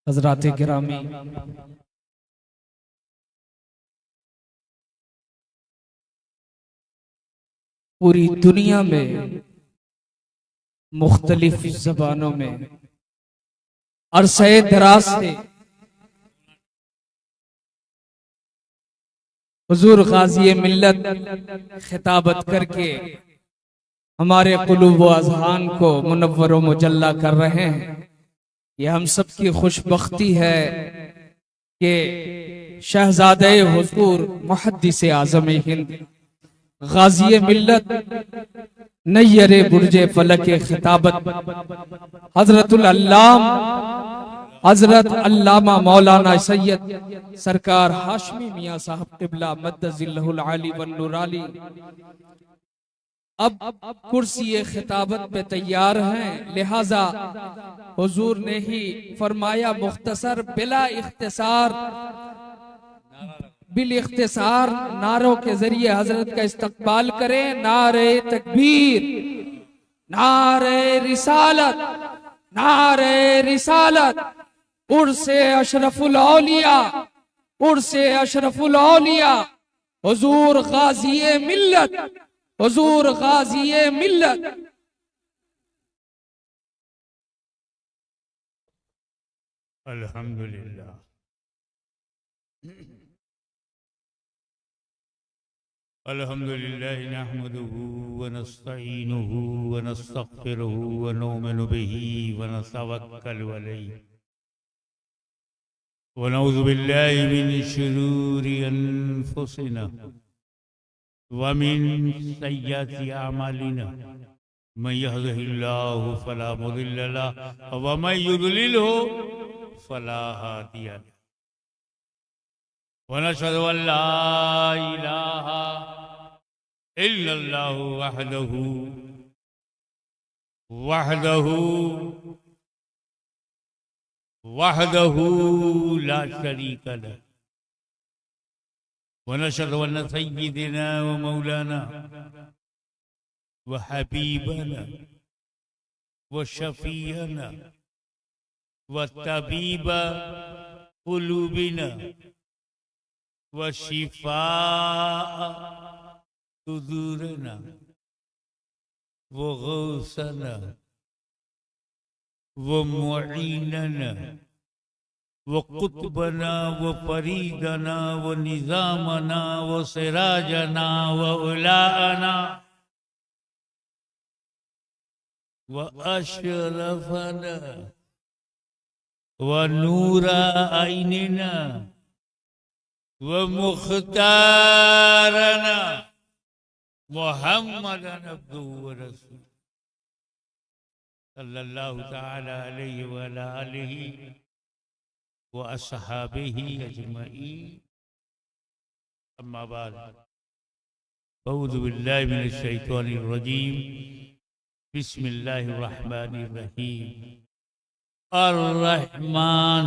हज़रात गिरामी, पूरी दुनिया में मुख्तलिफ ज़बानों में अरसे दराज से हुजूर गाज़ी मिल्लत खिताबत करके हमारे कुलूब व अज़हान को मुनव्वर व मुजल्ला कर रहे हैं। ये हम सब की खुशबख्ती है कि शहजादे हुजूर मुहद्दिस आज़म हिंद गाज़ी मिल्लत नय्यरे बुर्जे फलक खिताबत हजरतुल अल्लाम हजरत अल्लामा मौलाना सैयद सरकार हाशमी मियाँ साहब क़िबला मद्दज़िल्लहुल आली वन नूरानी अब कुर्सी खिताबत पे तैयार हैं। लिहाजा हुजूर ने ही फरमाया मुख्तसर बिला इख्तिसार बिल इख्तिसार नारों के जरिए हजरत का इस्तकबाल करें। नारे तकबीर, नारे रिसालत, नारे रिसालत, उर्से अशरफुल औलिया, उर्से अशरफुल औलिया, हुजूर गाज़ी मिल्लत, हुजूर गाज़ी मिल्लत। अल्हम्दुलिल्लाह। अल्हम्दुलिल्लाह नहमदुहु व नस्तईनुहु व नस्तगफिरुहु व नुमिनु बिही व नतवक्कलु अलैहि व नऊज़ु बिल्लाहि मिन शुरूरि अनफुसिना व मिन सय्यिआति अमालिना मन यहदिहिल्लाहु फला मुदिल्ल लहु व मन युद्लिलहु फला हादिय लहु वनशहदु अल्ला इलाहा इल्लल्लाहु वहदहु वहदहु वहदहु ला शरीका लहु वनशहदु अन्न सय्यिदना व मौलाना व हबीबना व शफीअना व तबीबा कुलूबिना व शिफा सुदूरना व गौसना व मुईनना व कुतबना व फरीदना व निजामना व सिराजना व उलाना व अशरफना व नूरा आइनना व मुख्तारना मुहम्मदन अब्दुहु व रसूलुहु सल्लल्लाहु तआला अलैहि व अला आलिहि व अस्हाबिहि अजमईन। अम्मा बाद, अऊज़ु बिल्लाहि मिनश शैतानिर रजीम। बिस्मिल्लाहिर रहमानिर रहीम। अर्रहमान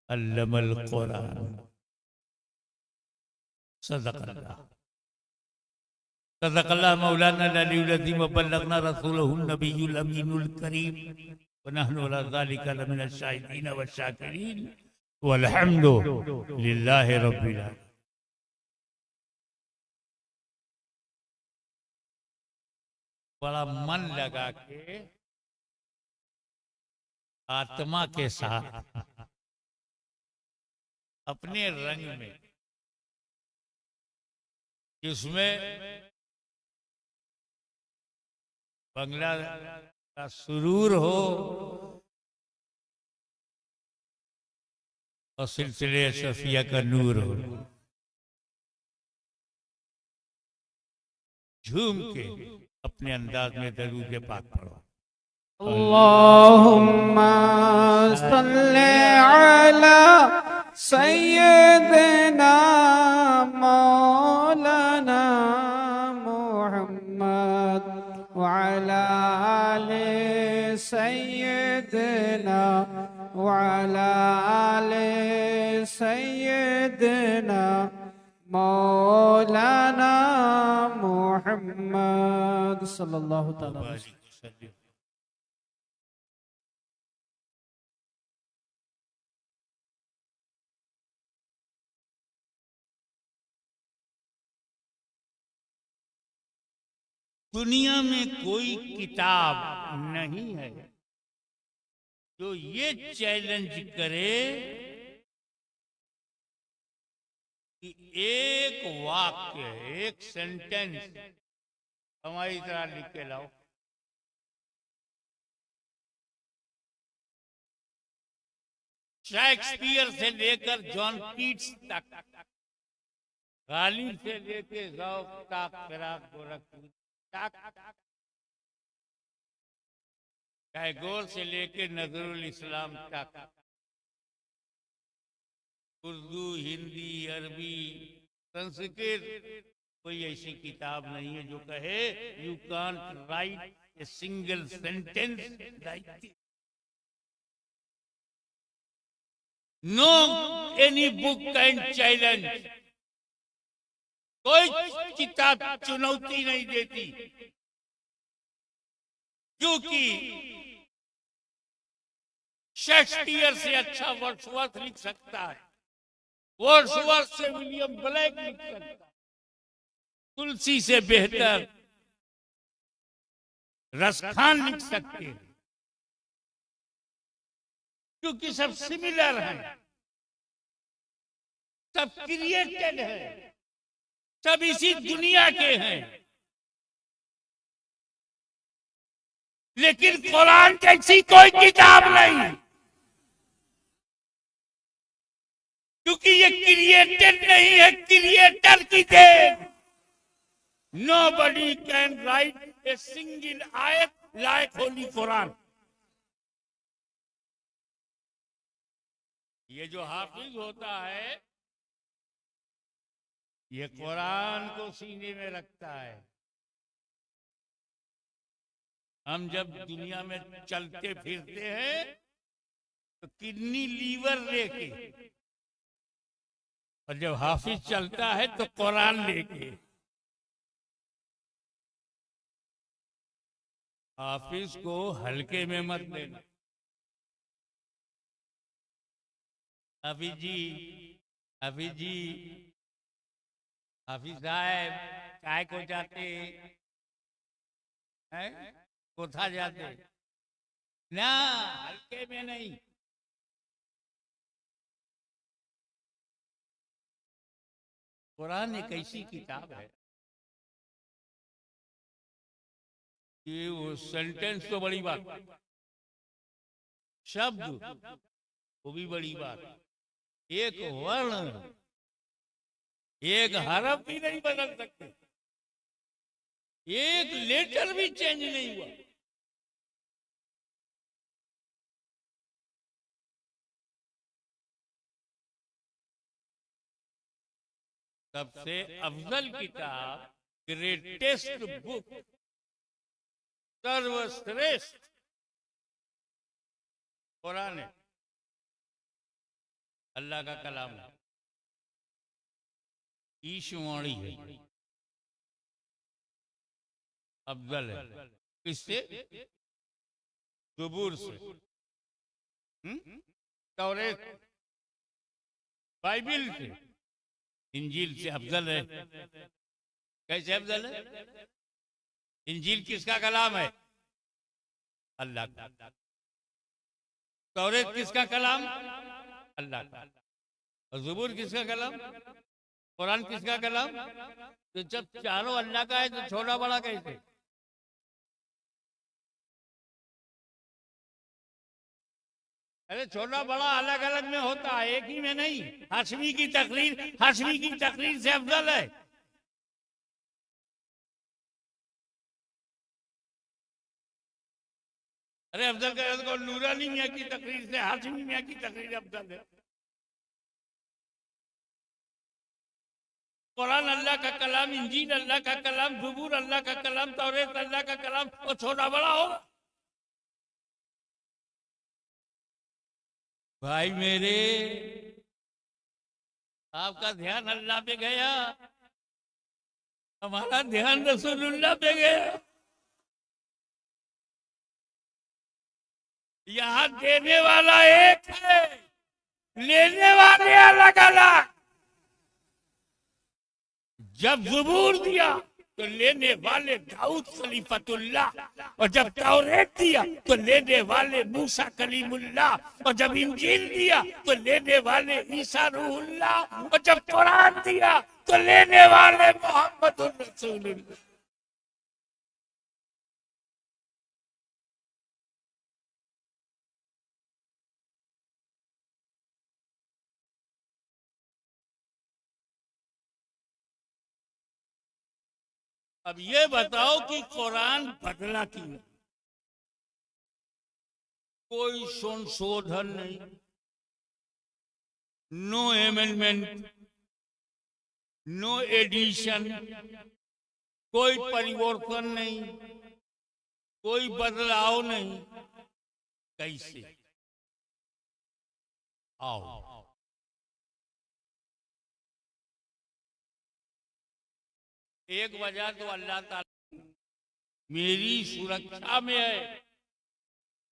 अल्लमल कुरान। सदक़ल्लाह। सदक़ल्लाह मौलाना अल-अलीयुल अज़ीम व बल्लगना रसूलहुन नबियुल अमीनुल करीम व नहनु अला ज़ालिका लमिनश शाहिदीन व शाकिरीन वल्हम्दु लिल्लाहि रब्बिल आलमीन। बड़ा मन लगा के आत्मा के साथ अपने रंग में, जिसमें बंगला का सुरूर हो और सिलसिले शफिया का नूर हो, झूम के अपने अंदाज में दरूद पाक पढ़ो। अल्लाहुम्मा सल्ले अला सय्यिदना मौलाना मुहम्मद व अला आलि सय्यिदना व अला आलि सय्यिदना मौलाना मुहम्मद सल्लल्लाहु तआला अलैहि वसल्लम। दुनिया में कोई किताब नहीं है जो ये चैलेंज करे कि एक वाक्य, एक सेंटेंस हमारी तरह लिख के लाओ। शेक्सपियर से लेकर जॉन कीट्स तक, गालिब से लेकर ज़ौक़ तक, फिराक गोरखपुर तक, टैगोर से लेकर नजरुल इस्लाम तक, उर्दू, हिंदी, अरबी, संस्कृत, कोई ऐसी किताब नहीं है जो कहे you can't write a single sentence like this. No any book can challenge, कोई किताब चुनौती नहीं देती, क्योंकि शेक्सपियर से अच्छा वर्ड्सवर्थ लिख सकता है, वर्ड्सवर्थ से विलियम ब्लेक लिख सकता है, तुलसी से बेहतर रसखान लिख सकते हैं, क्योंकि सब सिमिलर हैं, सब क्रिएटेड है, सब इसी दुनिया के हैं। लेकिन कुरान जैसी कोई किताब नहीं, क्योंकि ये क्रिएटेड नहीं है, क्रिएटर की then. Nobody can write a single ayat like Holy Quran. ये जो हाफिज होता है, ये कुरान को सीने में रखता है। हम जब दुनिया में चलते फिरते हैं तो किडनी लीवर लेके, और जब हाफिज चलता है तो कुरान लेके। हाफिज को हल्के में मत लेना। हाफिज जी, हाफिज जी, हाफिज साहब काय को जाते हैं, कोथा जाते ना, हल्के में नहीं। कुरान एक ऐसी किताब है कि वो सेंटेंस तो बड़ी बात, शब्द वो भी बड़ी बात, एक वर्ण, एक हरफ भी नहीं बदल सकते, एक लेटर भी चेंज नहीं हुआ। सबसे अफजल किताब, ग्रेटेस्ट बुक, सर्वश्रेष्ठ कुरान है, अल्लाह का कलाम है, ईशवाणी है, अफजल है। किससे? ज़बूर से, तौरेत, बाइबिल से, इंजील से अफजल है। कैसे अफजल है? इंजील किसका कलाम है? अल्लाह का। तौरेत किसका कलाम? अल्लाह का। और ज़बूर किसका कलाम? कुरान किसका कलाम? तो जब चारों अल्लाह का है तो छोटा बड़ा कैसे? अरे छोटा बड़ा अलग अलग में होता है, एक ही में नहीं। हाशमी की तकरीर से अफजल है। अरे अफजल का नूरानी मियां की तकरीर से हाशमी मियां की तकरीर अफजल है। कुरान अल्लाह का कलाम, इंजील अल्लाह का कलाम, ज़बूर अल्लाह का कलाम, तौरेत अल्लाह का कलाम, और छोटा बड़ा होगा। भाई मेरे, आपका ध्यान अल्लाह पे गया, हमारा ध्यान रसूलुल्लाह पे गया। यहाँ देने वाला एक है, लेने वाले अलग अलग। जब ज़बूर दिया तो लेने वाले दाऊद खलीफतुल्लाह, और जब तौरेत दिया तो लेने वाले मूसा कलीमुल्लाह, और जब इंजील दिया तो लेने वाले ईसा रूहुल्लाह, और जब कुरान दिया तो लेने वाले मोहम्मद रसूलुल्लाह। अब ये बताओ कि कुरान बदला क्यों? कोई संशोधन नहीं, नो एमेंडमेंट, नो एडिशन, कोई परिवर्तन नहीं, कोई बदलाव नहीं। कैसे? आओ, एक वजह तो अल्लाह ताला मेरी सुरक्षा में है,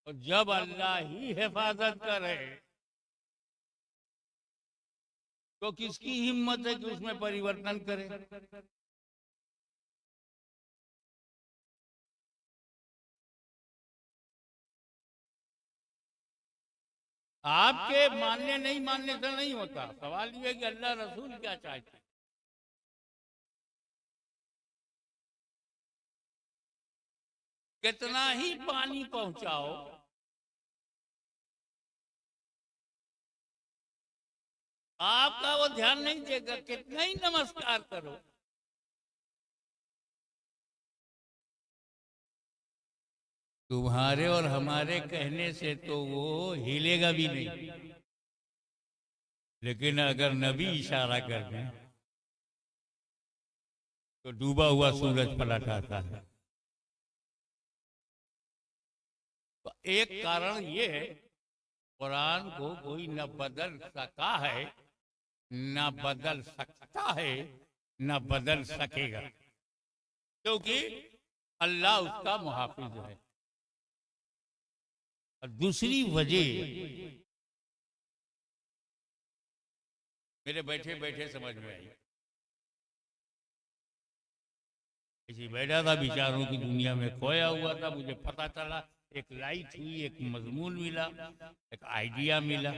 और जब अल्लाह ही हिफाजत करे तो किसकी हिम्मत है कि उसमें परिवर्तन करे? आपके मानने नहीं मानने से नहीं होता, सवाल ये है कि अल्लाह रसूल क्या चाहते हैं। कितना ही पानी पहुंचाओ, आपका वो ध्यान नहीं देगा। कितना ही नमस्कार करो, तुम्हारे और हमारे कहने से तो वो हिलेगा भी नहीं। लेकिन अगर नबी इशारा कर दें तो डूबा हुआ सूरज पलट आता है। तो एक कारण ये है, कुरान को कोई न बदल सका है, न बदल सकता है, न बदल सकेगा, क्योंकि अल्लाह उसका मुहाफिज है। और दूसरी वजह मेरे बैठे बैठे समझ में आई। ऐसी बैठा था, विचारों की दुनिया में खोया हुआ था, मुझे पता चला, एक लाइट हुई, एक मजमून मिला, एक आइडिया मिला।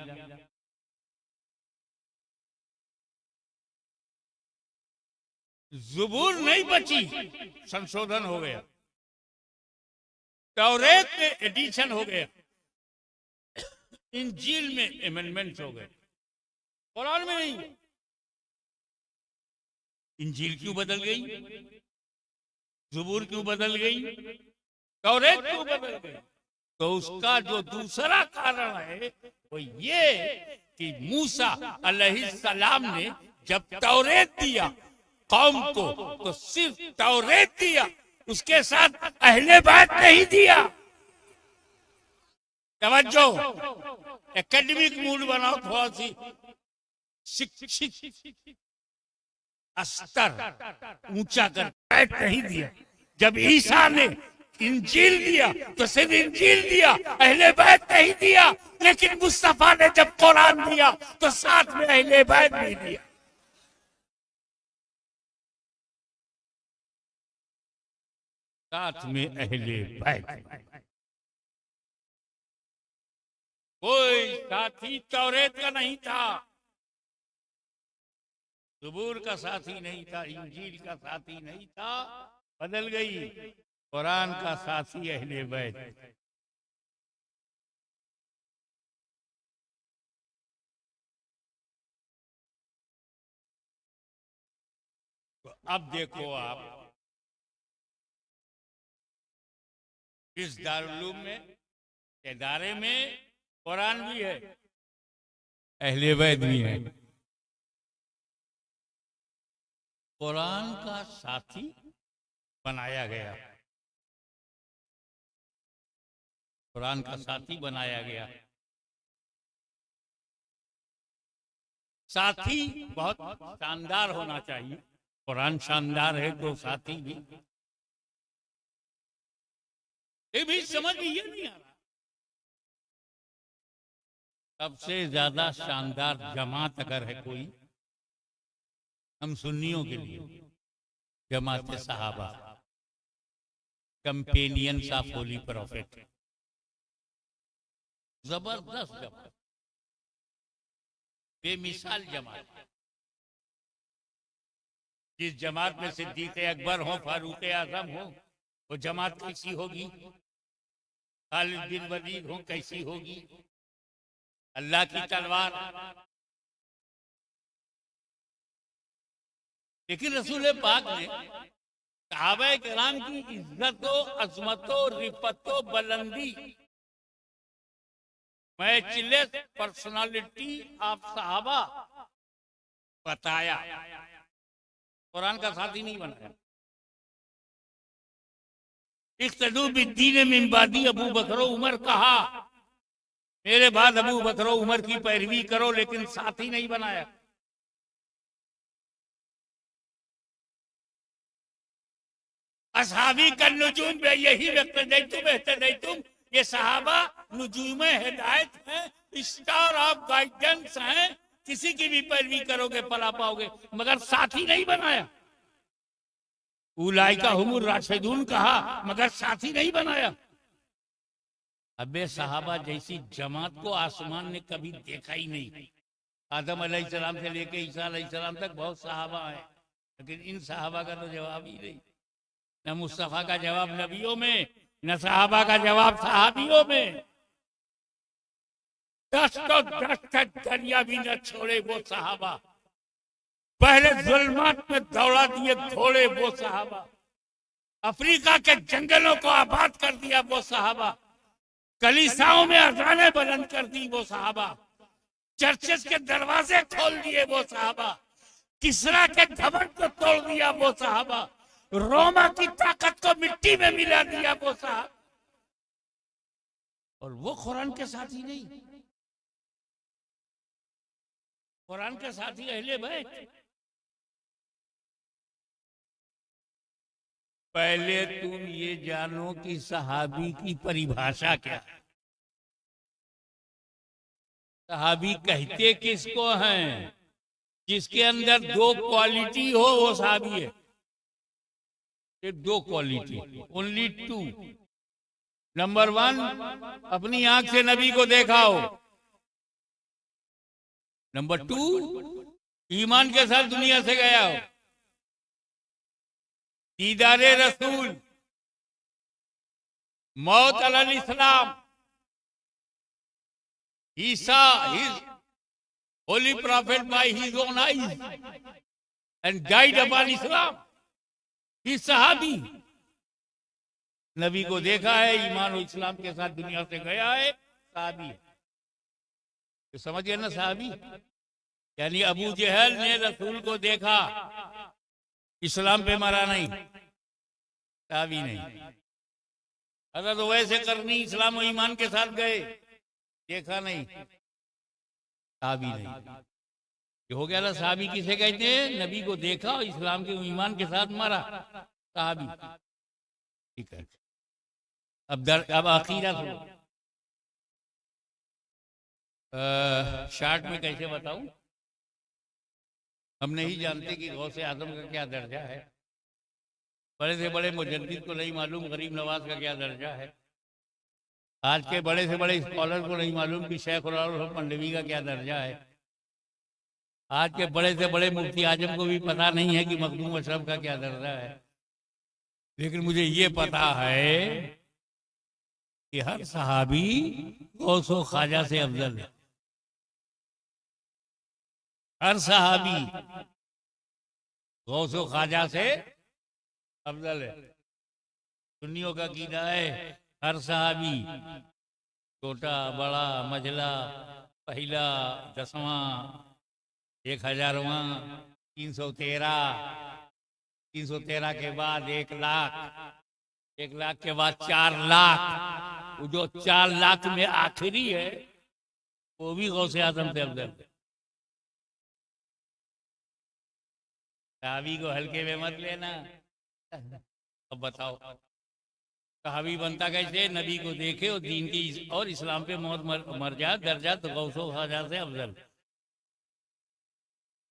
ज़ुबूर नहीं बची, संशोधन हो गया। तौरेत में एडिशन हो गया, इंजील में अमेंडमेंट हो गए, कुरान में नहीं। इंजील क्यों बदल गई? ज़ुबूर क्यों बदल गई? तौरेत क्यों बदल गई? तो उसका जो दूसरा कारण है वो ये कि मूसा अलैहिस्सलाम ने जब तौरेत दिया कौम को, तो सिर्फ तौरेत दिया, उसके साथ अहले बैत नहीं दिया। तवज्जो, एकेडमिक मूड बनाओ, थोड़ा सी शिक्षित स्तर ऊंचा कर, बैत नहीं दिया। जब ईसा ने इंजील दिया तो सिर्फ इंजील दिया, अहले बैत नहीं दिया। लेकिन मुस्तफा ने जब कुरान दिया तो साथ में अहले बैत भी दिया। साथ में अहले बैत। कोई साथी तौरेत का नहीं था, ज़ुबूर का साथी नहीं था, इंजील का साथी नहीं था, बदल गई। कुरान का साथी अहले बैत। तो अब देखो, आप इस दारुल में, इदारे में कुरान भी है, अहले बैत भी है। कुरान का साथी बनाया गया, कुरान का साथी बनाया गया। साथी बहुत शानदार होना चाहिए, कुरान शानदार है तो साथी भी। ये भी समझ में ये नहीं आ रहा, सबसे ज्यादा शानदार जमात अगर है कोई, हम सुन्नियों के लिए जमात सहाबा, कंपेनियंस ऑफ होली प्रॉफिट, जबरदस्त जमात, बेमिसाल जमात। जिस जमात में सिद्दीक अकबर हो, फारूक आजम हो, वो जमात कैसी होगी? खालिद बिन वलीद हो, कैसी होगी? अल्लाह की तलवार। लेकिन रसूल पाक ने सहाबा किराम की इज्जतो, अजमतो, रिफतो, बुलंदी, मैचलेस पर्सनालिटी ऑफ सहाबा बताया, कुरान का साथी नहीं बनाया। इख्तदू बिद्दीन मिन बादी अबू बकर उमर कहा, मेरे बाद अबू बकर उमर की पैरवी करो, लेकिन साथी नहीं बनाया। असहाबी का नुजूम में यही तुम, ये सहाबा नुजूम हिदायत है, स्टार ऑफ गाइडेंस है, किसी की भी पैरवी करोगे पला पाओगे, मगर साथी नहीं बनाया। उलाइका हुमुर राशिदून कहा, मगर साथी नहीं बनाया। अबे सहाबा जैसी जमात को आसमान ने कभी देखा ही नहीं। आदम अलैहिस्सलाम से लेके ईसा अलैहिस्सलाम तक बहुत सहाबा है, लेकिन इन सहाबा का तो जवाब ही नहीं। न मुस्तफा का जवाब नबियों में, न सहाबा का जवाब सहाबियों में। 10 दरिया भी न छोड़े वो सहाबा, पहले जुल्मात में दौड़ा दिए घोड़े वो सहाबा, अफ्रीका के जंगलों को आबाद कर दिया वो सहाबा, कलीसाओं में अजानें बुलंद कर दी वो सहाबा, चर्चेस के दरवाजे खोल दिए वो सहाबा, किसरा के घमंड को तोड़ दिया वो सहाबा, रोमा की ताकत को मिट्टी में मिला दिया वो साहब। और वो कुरान के साथी नहीं, कुरान के साथी अहले बैत। पहले तुम ये जानो कि सहाबी की परिभाषा क्या है। सहाबी कहते किसको हैं? जिसके अंदर 2 क्वालिटी हो वो सहाबी है। ये 2 क्वालिटी, ओनली 2। नंबर 1, अपनी आंख से नबी को देखा हो। नंबर 2, ईमान के साथ दुनिया से गया हो। दीदारे रसूल, मौत अलल इस्लाम, ईसा his holy prophet by his own eyes and died upon Islam. He सहाबी, नबी को देखा है, ईमान और इस्लाम के साथ दुनिया से गया है, सहाबी है। तो समझ गए ना सहाबी? यानी अबू जहल ने रसूल को देखा, इस्लाम पे मरा नहीं, सहाबी नहीं। अगर तो वैसे करनी, इस्लाम और ईमान के साथ गए, देखा नहीं, सहाबी नहीं। हो गया ना सहाबी किसे कहते हैं? नबी को देखा और इस्लाम के ईमान के साथ मरा, सहाबी। ठीक है, अब अखीरा सुनो। शार्ट में कैसे बताऊं? हम नहीं जानते कि गौसे आजम का क्या दर्जा है। बड़े से बड़े मुजद्दिद को नहीं मालूम गरीब नवाज का क्या दर्जा है। आज के बड़े से बड़े स्कॉलर को नहीं मालूम कि शेख मंडवी का क्या दर्जा है। आज के बड़े से बड़े मुफ्ती आजम को भी पता नहीं है कि मखदूम अशरफ का क्या दर्जा है। लेकिन मुझे ये पता है कि हर सहाबी गौसो ख्वाजा से अफजल है। हर सहाबी गौसो ख्वाजा से अफजल है। सुन्नियों का कीदा है हर सहाबी छोटा बड़ा मझला पहला 10वां 1000वां 313 के बाद 1 लाख 1 लाख के बाद 4 लाख। वो जो 4 लाख में आखिरी है वो भी गौसे आजम से अफजल है। सहाबी को हल्के में मत लेना। अब बताओ सहाबी बनता कैसे? नबी को देखे और दीन की और इस्लाम पे मौत मर जाए दर्जा तो गौसो ख्वाजा से अफजल।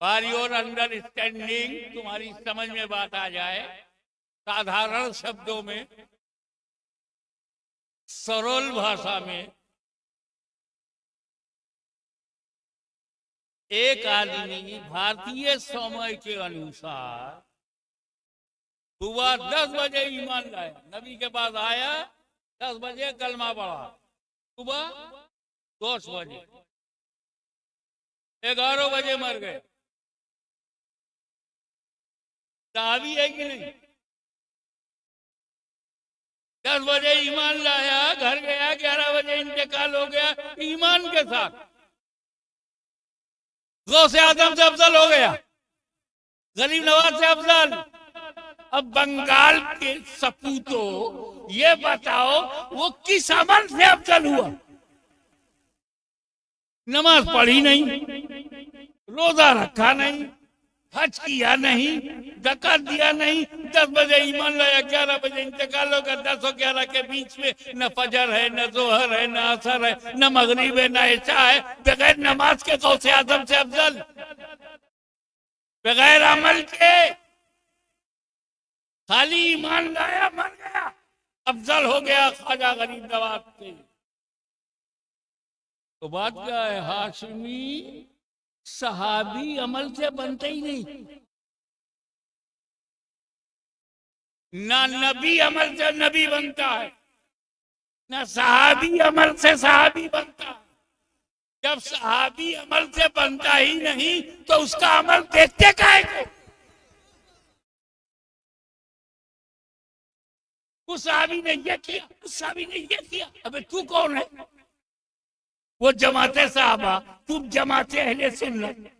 फॉर योर अंडरस्टैंडिंग, तुम्हारी समझ में बात आ जाए, साधारण शब्दों में, सरल भाषा में, एक आदमी भारतीय समय के अनुसार सुबह 10 बजे ईमान लाया, नबी के पास आया, 10 बजे कलमा पढ़ा, सुबह 10 बजे, 11 बजे मर गए। सहाबी है कि नहीं? 10 बजे ईमान लाया, घर गया, 11 बजे इंतकाल हो गया ईमान के साथ, गौसे आजम से अफजल हो गया, गरीब नवाज से अफजल। अब बंगाल के सपूतों ये बताओ वो किस अमल से अफजल हुआ? नमाज पढ़ी नहीं, रोजा रखा नहीं, हज किया नहीं, ज़कात दिया नहीं, 10 बजे ईमान लाया, 11 बजे इंतकाल होगा। 10 और 11 के बीच में न फजर है, न जोहर है, न असर है, न मगरिब है, न इशा है। बगैर नमाज के गौसे आजम से अफजल, बगैर अमल के, खाली ईमान लाया मर गया, अफजल हो गया ख्वाजा गरीब नवाज से। तो बात क्या है? हाशमी सहाबी अमल से बनते ही नहीं, ना नबी अमल से नबी बनता है, ना सहाबी अमल से सहाबी बनता है। जब सहाबी अमल से बनता ही नहीं तो उसका अमल देखते काहे को? उस सहाबी ने ये किया, उस सहाबी ने ये किया। अबे तू कौन है? वो जमाते साहबा, तुम जमाते अहले सुन्नत,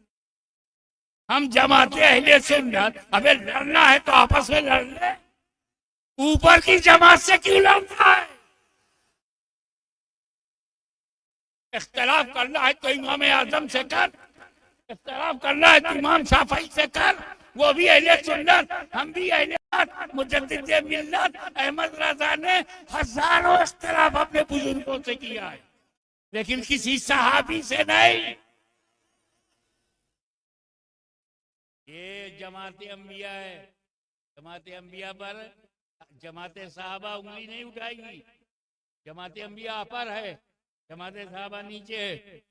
हम जमाते अहले सुन्नत। अबे लड़ना है तो आपस में लड़ ले, ऊपर की जमात से क्यों लड़ता है? इख्तिलाफ करना है तो इमाम आजम से कर, इख्तिलाफ करना है तो इमाम शाफई से कर, वो भी अहले सुन्नत, हम भी अहले सुन्नत। मुजद्दिद मिल्लत अहमद रजा ने हजारों इख्तिलाफ अपने बुजुर्गों से किया है, लेकिन किसी सहाबी से नहीं। ये जमाते अंबिया है, जमाते अंबिया पर जमाते साहबा उंगली नहीं उठाएगी। जमाते अंबिया पर है, जमाते साहबा नीचे है।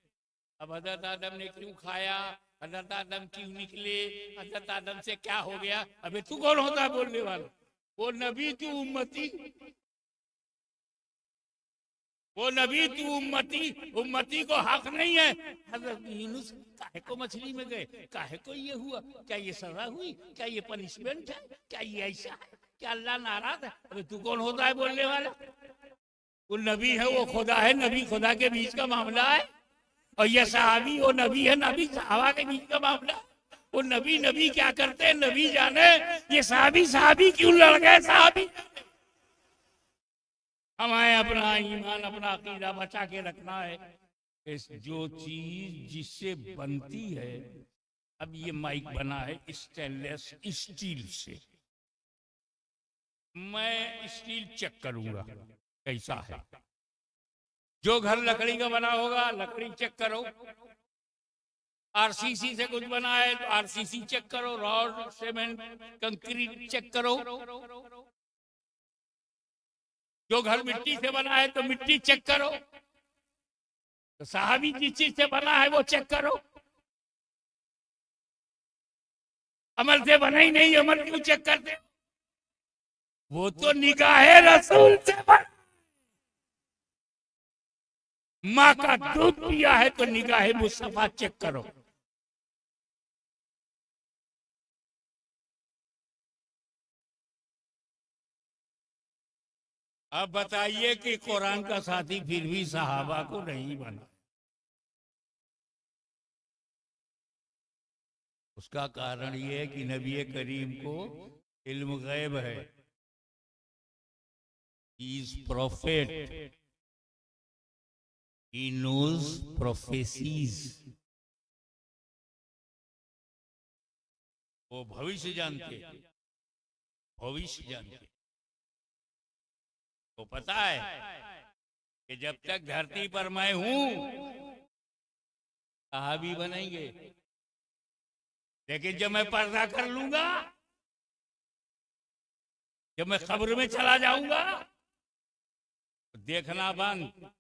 अब हजरत आदम ने क्यों खाया, हजरत आदम क्यों निकले, हजरत आदम से क्या हो गया? अबे तू कौन होता है बोलने वाला? वो नबी तू उम्मती, वो नबी तू उम्मती, उम्मती को हक नहीं है। हजरत यूनुस काहे को मछली में गए, काहे को ये हुआ, क्या ये सजा हुई, क्या ये पनिशमेंट है, क्या ये ऐसा है, क्या अल्लाह नाराज है? अबे तू कौन होता है बोलने वाला? वो नबी है, वो खुदा है, नबी खुदा के बीच का मामला है। और ये सहाबी, वो नबी है, नबी सहाबा के बीच का मामला है। वो नबी नबी क्या करते हैं नबी जाने, ये सहाबी सहाबी क्यों लड़ गए सहाबी। हमें अपना ईमान, अपना अकीदा बचा के रखना है। इस जो चीज जिससे बनती है, अब ये माइक बना है स्टेनलेस स्टील से, मैं स्टील चेक करूंगा कैसा है। जो घर लकड़ी का बना होगा लकड़ी चेक करो, आरसीसी से कुछ बना है तो आरसीसी चेक करो, रॉड सीमेंट कंक्रीट चेक करो। जो घर मिट्टी से बना है तो मिट्टी चेक करो, तो सहाबी जिस चीज से बना है वो चेक करो। अमल से बना ही नहीं, अमल क्यों चेक करते? वो तो निगाहे रसूल से बना। माँ का दूध पिया है तो निगाहे मुस्तफा चेक करो। अब बताइए कि कुरान का साथी फिर भी सहाबा को नहीं बना। उसका कारण ये है कि नबी करीम को इल्म गैब है। He is prophet. He knows prophecies. वो भविष्य जानते, भविष्य जानते। वो पता है कि जब तक धरती पर मैं हूं सहाबी बनेंगे, लेकिन जब मैं पर्दा कर लूंगा, जब मैं कब्र में चला जाऊंगा तो देखना बंद।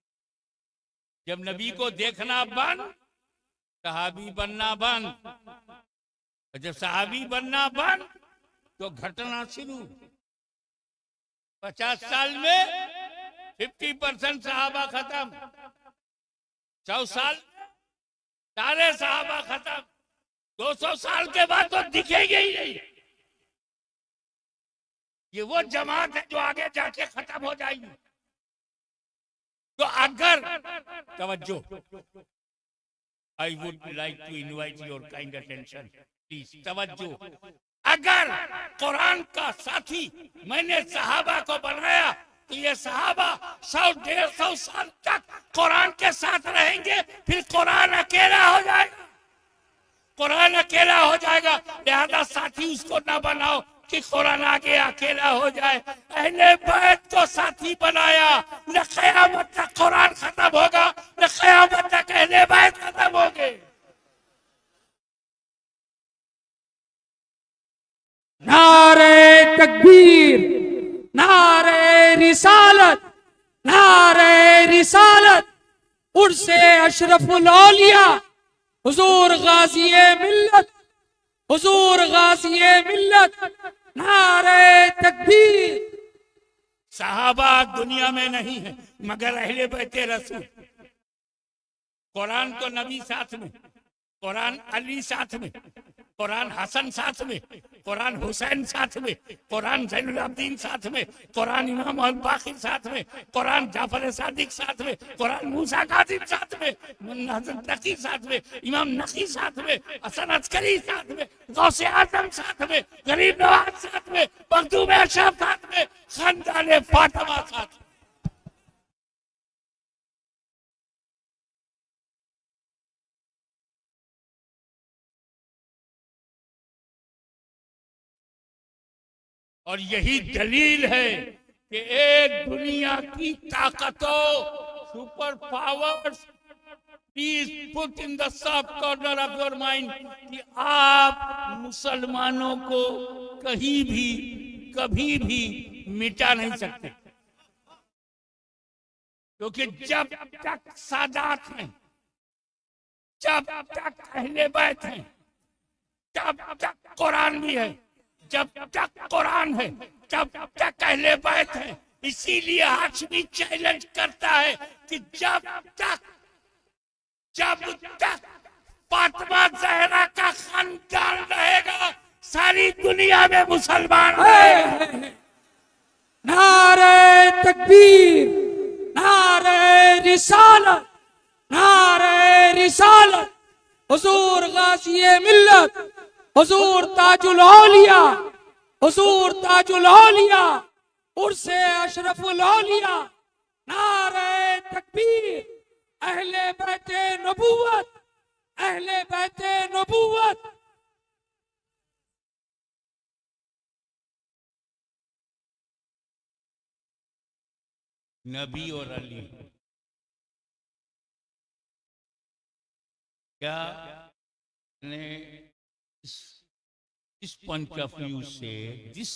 जब नबी को देखना बंद, सहाबी बनना बंद। और जब सहाबी बनना बंद तो घटना शुरू। 50 साल में 50% सहाबा खत्म, 100 साल सारे सहाबा खत्म, 200 साल के बाद तो दिखेंगे ही नहीं। ये वो जमात है जो आगे जाके खत्म हो जाएगी। तो अगर तवज्जो, I would like to invite your kind attention please, तवज्जो। अगर कुरान का साथी मैंने सहाबा को बनाया तो ये सहाबा 100-150 साल तक कुरान के साथ रहेंगे, फिर कुरान अकेला हो जाएगा। कुरान अकेला हो जाएगा, लिहाजा साथी उसको ना बनाओ कि कुरान आगे अकेला हो जाए। अहले बैत को साथी बनाया, न क़यामत तक कुरान खत्म होगा, न क़यामत तक अहले बैत खत्म होंगे। नारे तकबीर, नारे रिसालत, नारे रिसालत, उर्से अशरफुल औलिया, हुजूर गाज़िए मिल्लत, हुजूर गाज़िए मिल्लत, नारे तकबीर। सहाबा दुनिया में नहीं है मगर अहले बैते रसूल। कुरान तो नबी साथ में, कुरान अली साथ में, कुरान हसन साथ में, कुरान हुसैन साथ में, कुरान ज़ैनुल आबिदीन साथ में, कुरान इमाम अल बाक़िर साथ में, कुरान जाफर सादिक साथ में, कुरान मूसा काज़िम साथ में, हसन नकी साथ में, इमाम नकी साथ में, हसन अस्करी साथ में, गौसे आज़म साथ में, गरीब नवाज साथ में, मखदूम अशरफ साथ में, खानदान फातिमा साथ में। और यही दलील है कि एक दुनिया की ताकतों, super powers, please put in the sub corner of your mind कि आप मुसलमानों को कहीं भी कभी भी मिटा नहीं सकते। क्योंकि जब तक सादात हैं, जब तक अहले बैत हैं, जब तक कुरान भी है, जब तक कुरान है, जब तक अहले बैत है। इसीलिए हाशमी चैलेंज करता है कि जब तक फातिमा ज़हरा का खानदान रहेगा, सारी दुनिया में मुसलमान रहेंगे। नारे तकबीर, नारे रिसालत, नारे रिसालत, हुजूर गाज़िए मिल्लत, हुजूर ताजुल औलिया, हुजूर ताजुल औलिया, उर्से अशरफुल औलिया, नारे तकबीर, अहले बैते नबूवत, अहले बैते नबूवत। नबी और अली क्या ने इस पॉइंट ऑफ व्यू से, जिस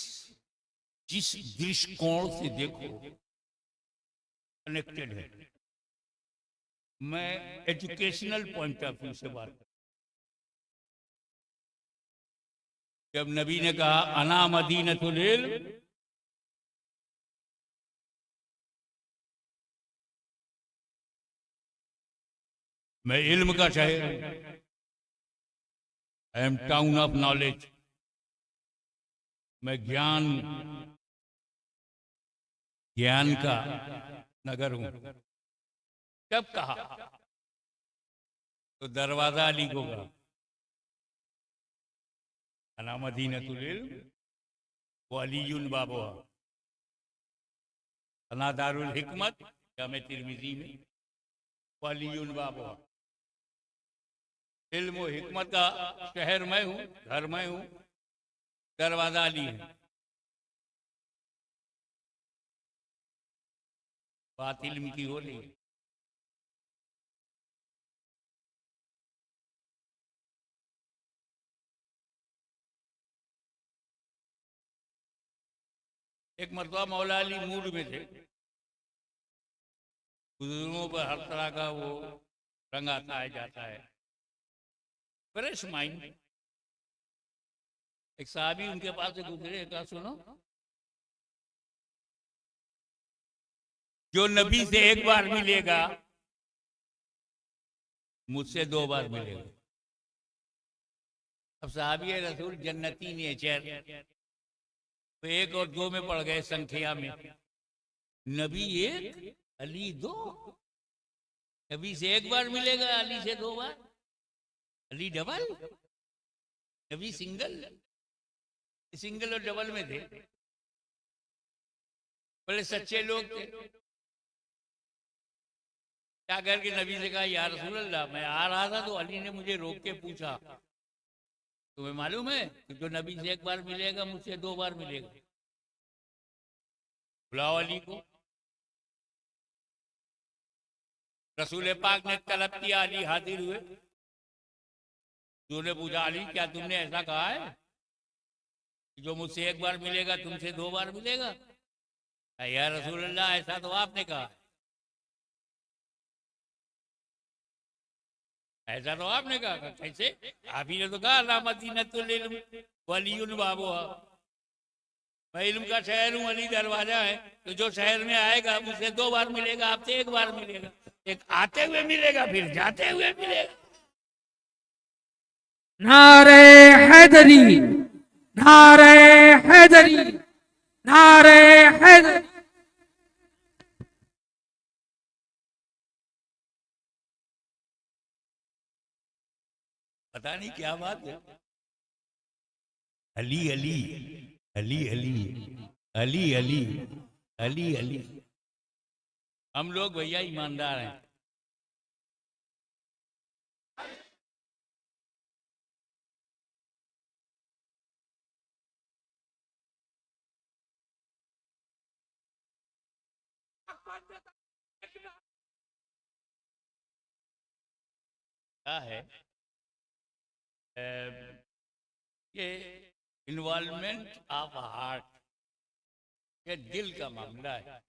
दृष्टिकोण से देखो कनेक्टेड है। मैं एजुकेशनल पॉइंट ऑफ व्यू से बात कर, जब नबी ने कहा अना मदीनतुल इल्म, मैं इल्म का शहर हूं, I am town of knowledge, मैं ज्ञान का नगर हूं। जब कहा तो दरवाजा अली को कहा, अना मदीनतुल इल्म व अलीयुन बाबुहा, अना दारुल हिकमत जामे तिर्मिज़ी में व अलीयुन बाबुहा। इल्म व हिकमत का शहर मैं हूं, घर मैं हूं, दरवाजा अली है। बात इल्म की हो रही है। एक मरतबा मौला अली मूड में थे, बुजुर्गों पर हर तरह का वो रंग आता है जाता है, फ्रेश माइंड। एक साहबी उनके पास से गुजरे, कहा सुनो, जो नबी से एक बार मिलेगा मुझसे 2 बार मिलेगा। अब साहबी रसूल जन्नती नेचर, तो 1 और 2 में पड़ गए संख्या में। नबी 1 अली 2, नबी से 1 बार मिलेगा, अली से 2 बार, अली डबल, नबी सिंगल। सिंगल और डबल में थे, बड़े सच्चे लोग थे। क्या करके नबी से कहा, या रसूल अल्लाह, मैं आ रहा था तो अली ने मुझे रोक के पूछा, तुम्हें मालूम है कि जो नबी से 1 बार मिलेगा मुझसे 2 बार मिलेगा? बुलाओ अली को। रसूल पाक ने तलब किया, अली हाजिर हुए। उन्होंने पूछा, अली क्या तुमने ऐसा कहा है कि जो मुझसे 1 बार मिलेगा तुमसे 2 बार मिलेगा? या रसूल अल्लाह, ऐसा तो आपने कहा, ऐसा तो आपने कहा। कैसे? आप ही ने तो कहा, अल्लाह मदीनतुल इल्म वलीयुल बाबुहा, मैं इल्म का शहर हूँ, अली दरवाजा है। तो जो शहर में आएगा मुझसे 2 बार मिलेगा, आपसे 1 बार मिलेगा। एक आते हुए मिलेगा, फिर जाते हुए मिलेगा। नारे हैदरी, नारे हैदरी, नारे हैदरी। पता नहीं क्या बात है। अली अली अली अली अली अली अली अली। हम लोग भैया ईमानदार हैं। क्या है ये इन्वॉल्वमेंट ऑफ हार्ट, ये दिल का मामला है।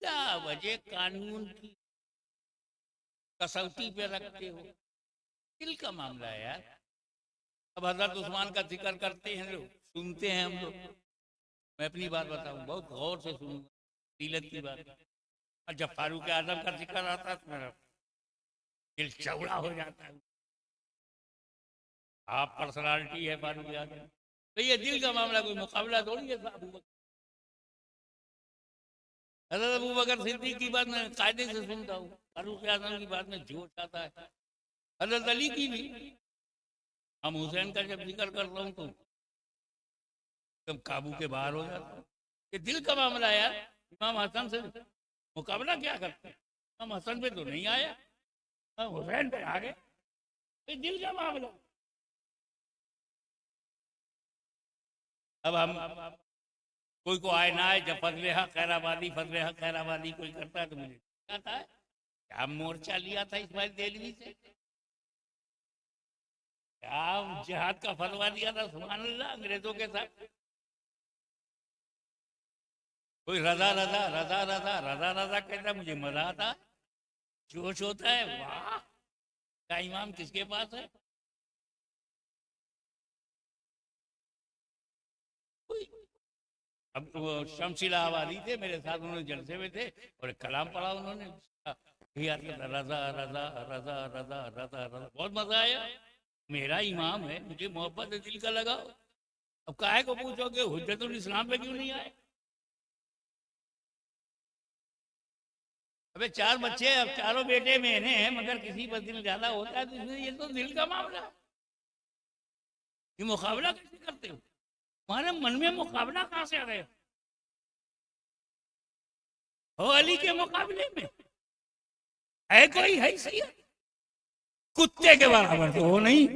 क्या वजह कानून की कसौटी पे रखते हो? दिल का मामला है यार। अब हजरत उस्मान का जिक्र करते हैं लोग, सुनते हैं हम लोग। मैं अपनी बात बताऊं, बहुत गौर से सुनूंगा सीरत की बात। और जब फारूक आजम का जिक्र आता है तो मेरा दिल चौड़ा हो जाता है। आप पर्सनालिटी है फारूक आजम, तो ये दिल का मामला कोई मुकाबला थोड़ी है। हज़रत अबू बकर सिद्दीक की बात मैं कायदे से सुनता हूँ, फारूक आजम की बात में जोश आता है। हज़रत अली की भी। हम हुसैन का जब जिक्र करता हूँ तो तब काबू के बाहर हो जाता हूँ। ये दिल का मामला है यार। इमाम हसन से मुकाबला क्या करते हैं? इमाम हसन पे तो नहीं आया, हुसैन पे आ गए। ये दिल का मामला। अब हम कोई को आए ना आए, जब फजले हक खैराबादी कोई करता है तो मुझे कहता है क्या मोर्चा लिया था इस्माइल देलवी से, क्या जिहाद का फतवा दिया था सुभान अल्लाह अंग्रेजों के साथ। कोई रजा रजा रजा रजा रजा रजा कहता, मुझे मजा आता है, जोश होता है। वाह, क्या इमाम किसके पास है? अब तो शमशीला आबादी थे मेरे साथ, उन्होंने जलसे में थे और एक कलाम पढ़ा उन्होंने, रजा रजा रजा रजा रजा रजा। बहुत मजा आया। मेरा इमाम है, मुझे मोहब्बत दिल का लगाओ। अब काहे को पूछोगे हुज्जतुल इस्लाम पे क्यों नहीं आए? अबे 4 बच्चे, अब चारों बेटे मेरे हैं, मगर किसी पर दिल ज्यादा होता है तो ये तो दिल का मामला। ये मुकाबला कैसे करते हो? तुम्हारे मन में मुकाबला कहां से आ गया? हो अली के मुकाबले में है कोई हैसियत? कुत्ते के बराबर तो हो नहीं,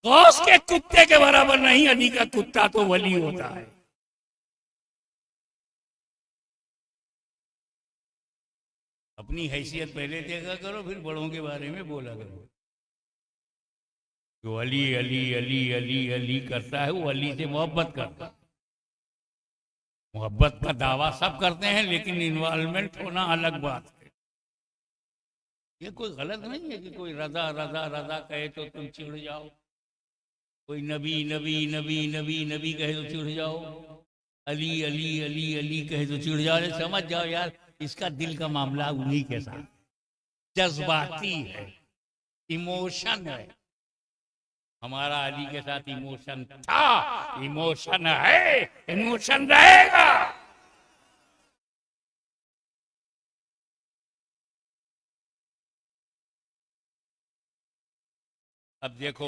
गौस के कुत्ते के बराबर नहीं। अली का कुत्ता तो वली होता है। अपनी हैसियत पहले देखा करो, फिर बड़ों के बारे में बोला करो। जो अली अली अली अली अली करता है वो अली से मोहब्बत करता है। मोहब्बत का दावा सब करते हैं, लेकिन इन्वॉल्वमेंट होना अलग बात है। ये कोई गलत नहीं है कि कोई रजा रजा रजा कहे तो तुम चिढ़ जाओ, कोई नबी नबी नबी नबी नबी कहे तो चिढ़ जाओ, अली अली अली अली कहे तो चिढ़ जाओ। समझ जाओ यार, इसका दिल का मामला उन्हीं के साथ जज्बाती है, इमोशन है। हमारा अली के साथ इमोशन था, इमोशन है, इमोशन रहेगा। अब देखो,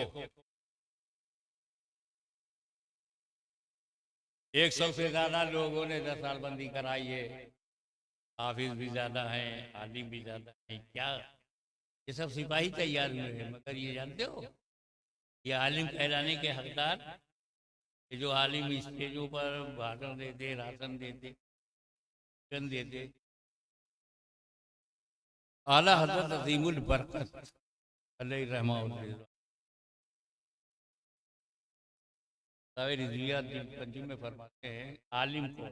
100 से ज्यादा लोगों ने 10 साल बंदी कराई है, हाफिज भी ज्यादा हैं, आलिम भी ज्यादा हैं। क्या ये सब सिपाही तैयार हुए हैं? मगर ये जानते हो, ये आलिम कहलाने के हकदार, ये जो आलिम स्टेजों पर भाषण देते, राशन देते, चिकन देते, आला हजरत अजीमुल बरकत अलैहि रहमतुल्लाह रिजविया पंजी में फरमाते हैं, आलिम को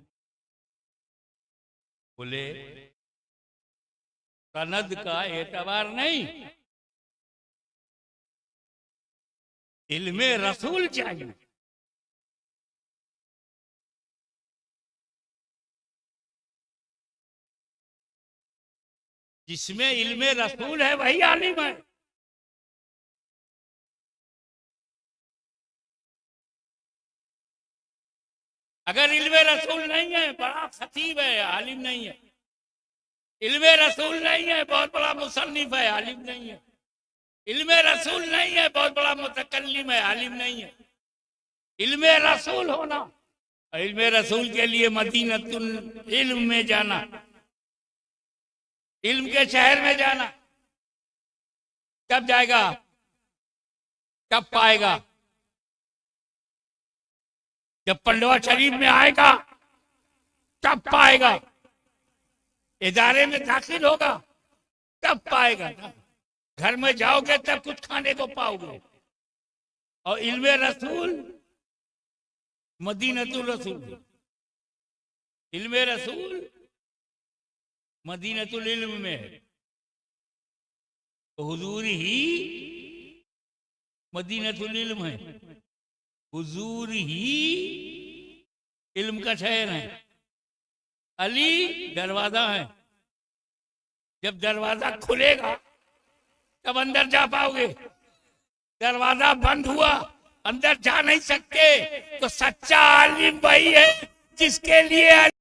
बोले सनद का एतबार नहीं, इल्मे रसूल चाहिए। जिसमें इल्मे रसूल है वही आलिम है। अगर इल्मे रसूल नहीं है, बड़ा खतीब है, आलिम नहीं है। इल्मे रसूल नहीं है, बहुत बड़ा मुसन्निफ है, आलिम नहीं है। इल्मे रसूल नहीं है, बहुत बड़ा मुतकल्लिम है, आलिम नहीं है। इल्मे रसूल होना, इल्मे रसूल के लिए मदीनतुल इल्म में जाना, इल्म के शहर में जाना। कब जाएगा, कब पाएगा? जब पंडवा शरीफ में आएगा तब पाएगा, इदारे में दाखिल होगा तब पाएगा। घर में जाओगे तब कुछ खाने को पाओगे। और इल्मे रसूल मदीनतुल रसूल, इल्मे रसूल मदीनतुल इल्म में है, तो हुजूर ही मदीनतुल इल्म है, हुजूर ही इल्म का शहर है। अली दरवाजा है, जब दरवाजा खुलेगा तब अंदर जा पाओगे। दरवाजा बंद हुआ, अंदर जा नहीं सकते। तो सच्चा आलिम वही है जिसके लिए